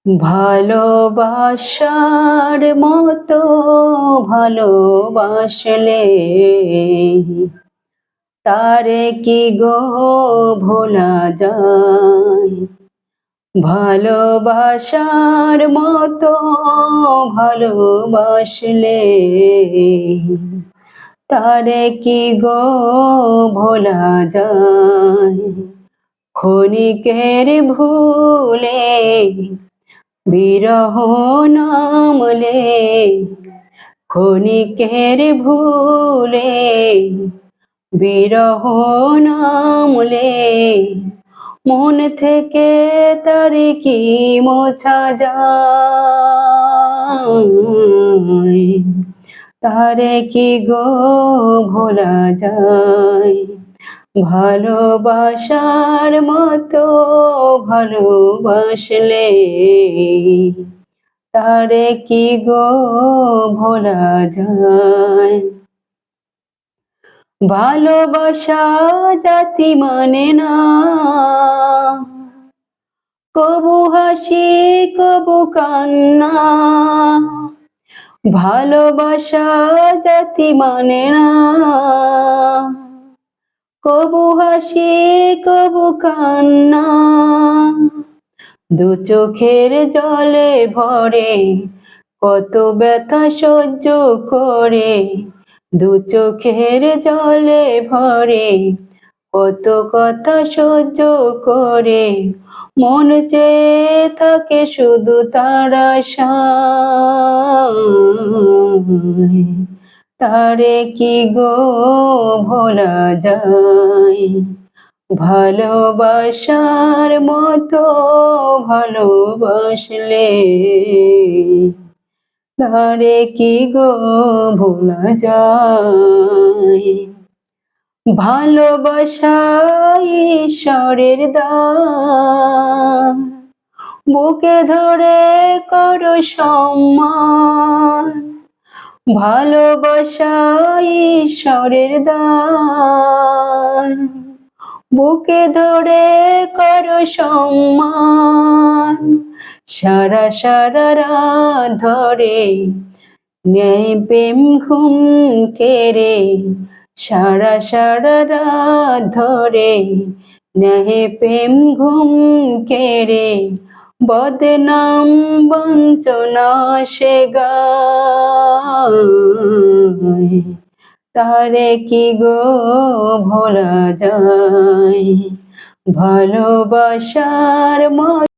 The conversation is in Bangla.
ভালোবাসার মতো ভালোবাসলে তারে কি গো ভোলা যায়? ভালোবাসার মতো ভালোবাসলে তারে কি গো ভোলা যায়? ক্ষণিকের ভুলে বিরহ নামলে, ক্ষণিকের ভুলে বিরহ নামলে, মন থেকে তার কি মোছা যায়? তারে কি গো ভোলা যায়? ভালোবাসার মতো ভালোবাসলে তারে কি গো ভোলা যায়? ভালোবাসা জাতি মানে না, কবু হাসি কবু কান্না। ভালোবাসা জাতি মানে না, কবু হাসি কবু কান্না। দু চোখের জলে ভরে কত ব্যথা সহ্য করে, দু চোখের জলে ভরে কত কথা সহ্য করে, মন চেয়ে থাকে শুধু তার আশায়। তারে কি গো ভোলা যায়? ভালোবাসার মতো ভালোবাসলে তারে কি গো ভোলা যায়? ভালোবাসা ঈশ্বরের দান, বুকে ধরে করো সম্মান। ভালোবাসা ঈশ্বরের দান, বুকে ধরে করো সম্মান। সারা সারা রাত ধরে নেই প্রেম ঘুম কেড়ে, সারা সারা রাত ধরে নেই প্রেম ঘুম কেড়ে, বদনাম বঞ্চনা সে গায়। তারে কি গো ভোলা যায়? ভালোবাসার মতো